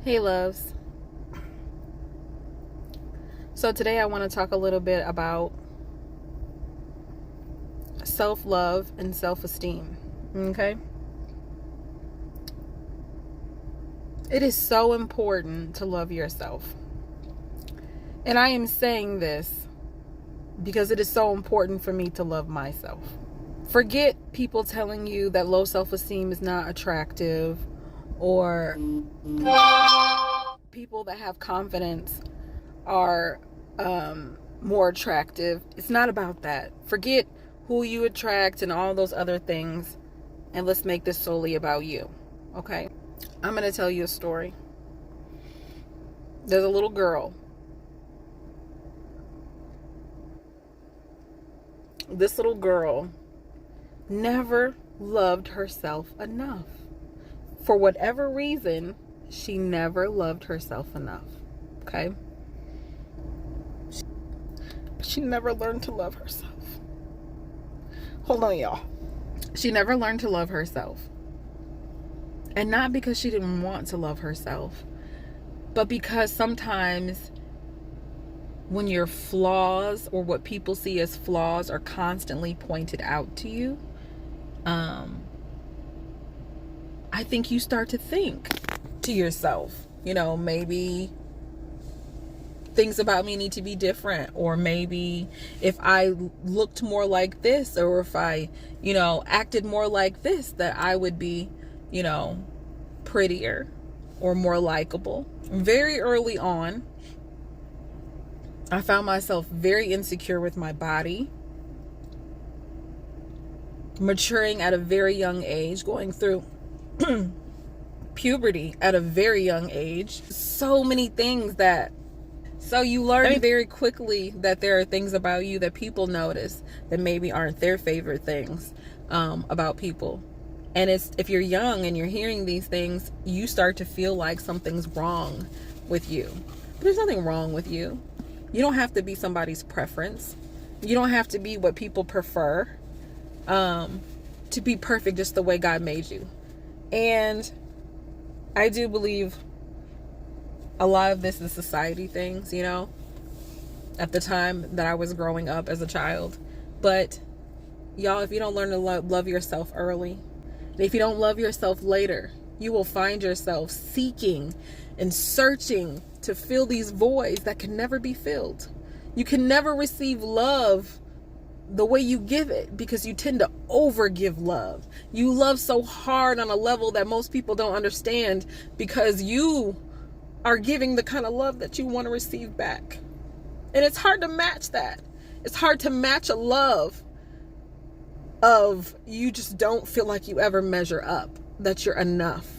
Hey loves. So today I want to talk a little bit about self-love and self-esteem. Okay? It is so important to love yourself. And I am saying this because it is so important for me to love myself. Forget people telling you that low self-esteem is not attractive, or people that have confidence are more attractive. It's not about that. Forget who you attract and all those other things, and let's make this solely about you. Okay? I'm going to tell you a story. There's a little girl. This little girl never loved herself enough. For whatever reason, she never loved herself enough. Okay? She never learned to love herself. Hold on, y'all. She never learned to love herself. And not because she didn't want to love herself, but because sometimes when your flaws, or what people see as flaws, are constantly pointed out to you, I think you start to think to yourself, maybe things about me need to be different, or maybe if I looked more like this, or if I, acted more like this, that I would be, prettier or more likable. Very early on, I found myself very insecure with my body, maturing at a very young age, going through puberty at a very young age. So many things so you learn very quickly that there are things about you that people notice that maybe aren't their favorite things about people. And if you're young and you're hearing these things, you start to feel like something's wrong with you. But there's nothing wrong with you. You don't have to be somebody's preference. You don't have to be what people prefer to be perfect just the way God made you. And I do believe a lot of this is society things, at the time that I was growing up as a child. But y'all, if you don't learn to love yourself early, and if you don't love yourself later, you will find yourself seeking and searching to fill these voids that can never be filled. You can never receive love the way you give it, because you tend to overgive love. You love so hard on a level that most people don't understand, because you are giving the kind of love that you want to receive back. And it's hard to match that. It's hard to match a love of you just don't feel like you ever measure up, that you're enough.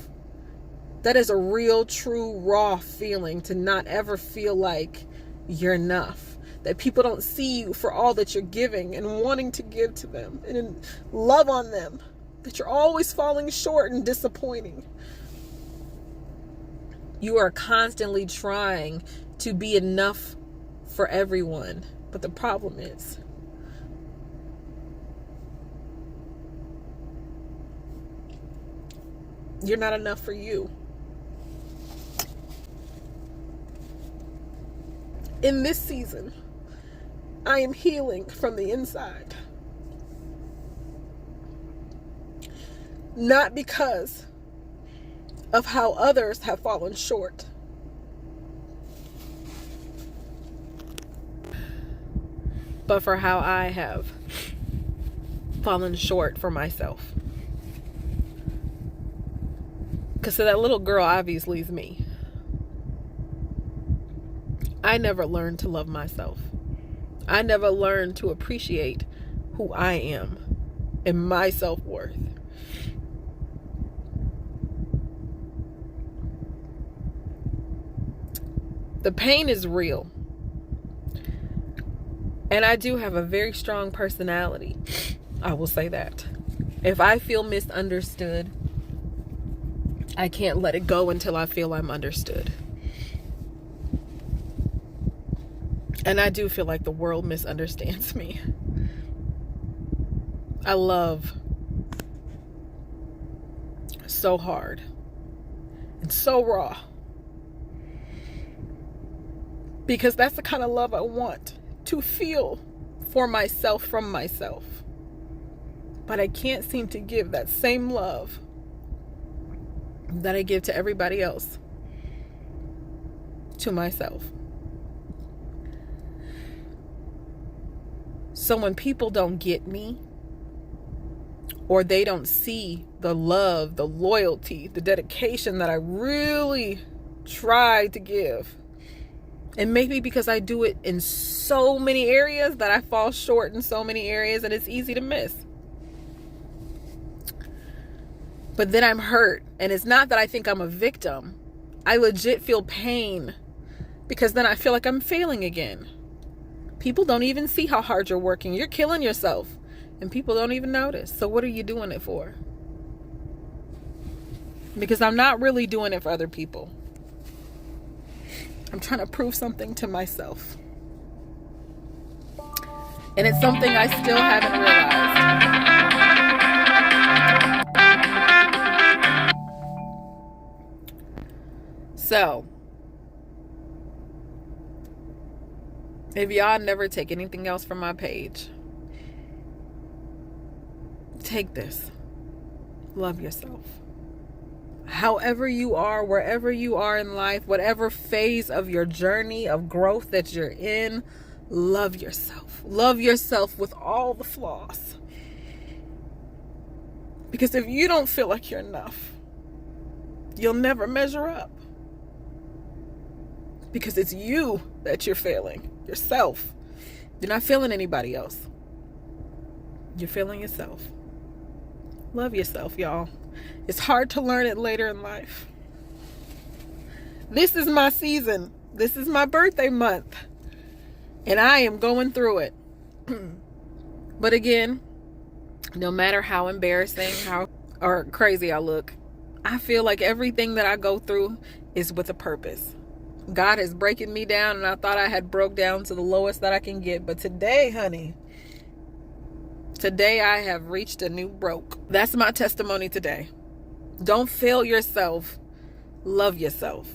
That is a real, true, raw feeling, to not ever feel like you're enough. That people don't see you for all that you're giving and wanting to give to them and love on them. That you're always falling short and disappointing. You are constantly trying to be enough for everyone. But the problem is, you're not enough for you. In this season, I am healing from the inside. Not because of how others have fallen short, but for how I have fallen short for myself. Because that little girl obviously is me. I never learned to love myself. I never learned to appreciate who I am and my self-worth. The pain is real. And I do have a very strong personality. I will say that. If I feel misunderstood, I can't let it go until I feel I'm understood. And I do feel like the world misunderstands me. I love so hard and so raw. Because that's the kind of love I want to feel for myself, from myself. But I can't seem to give that same love that I give to everybody else to myself. So when people don't get me, or they don't see the love, the loyalty, the dedication that I really try to give, and maybe because I do it in so many areas that I fall short in so many areas and it's easy to miss. But then I'm hurt. And it's not that I think I'm a victim. I legit feel pain because then I feel like I'm failing again. People don't even see how hard you're working. You're killing yourself and people don't even notice. So what are you doing it for? Because I'm not really doing it for other people. I'm trying to prove something to myself. And it's something I still haven't realized. So, if y'all never take anything else from my page, take this. Love yourself. However you are, wherever you are in life, whatever phase of your journey of growth that you're in, love yourself. Love yourself with all the flaws. Because if you don't feel like you're enough, you'll never measure up. Because it's you that you're failing. Yourself. You're not feeling anybody else. You're feeling yourself. Love yourself, y'all. It's hard to learn it later in life. This is my season. This is my birthday month. And I am going through it. But again, no matter how embarrassing, or crazy I look, I feel like everything that I go through is with a purpose. God is breaking me down, and I thought I had broke down to the lowest that I can get. But today, honey, today I have reached a new broke. That's my testimony today. Don't fail yourself. Love yourself.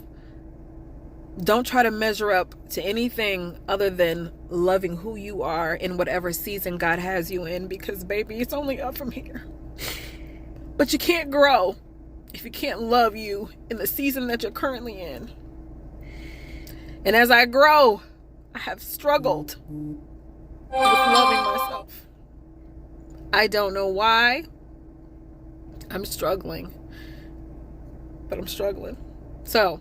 Don't try to measure up to anything other than loving who you are in whatever season God has you in, because baby, it's only up from here. But you can't grow if you can't love you in the season that you're currently in. And as I grow, I have struggled with loving myself. I don't know why I'm struggling, but I'm struggling. So,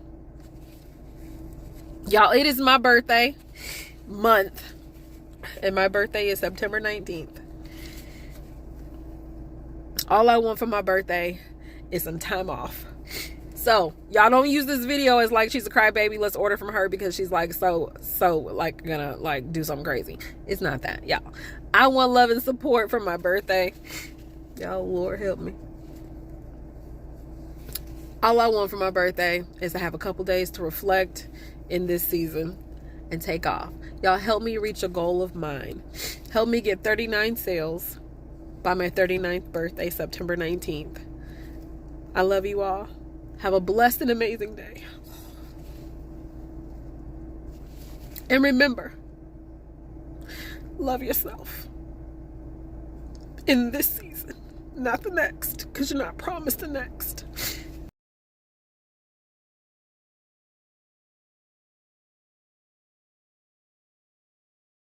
y'all, it is my birthday month, and my birthday is September 19th. All I want for my birthday is some time off. So, y'all don't use this video as like she's a crybaby. Let's order from her because she's like so like gonna like do something crazy. It's not that, y'all. I want love and support for my birthday. Y'all, Lord help me. All I want for my birthday is to have a couple days to reflect in this season and take off. Y'all help me reach a goal of mine. Help me get 39 sales by my 39th birthday, September 19th. I love you all. Have a blessed and amazing day. And remember, love yourself in this season, not the next, because you're not promised the next.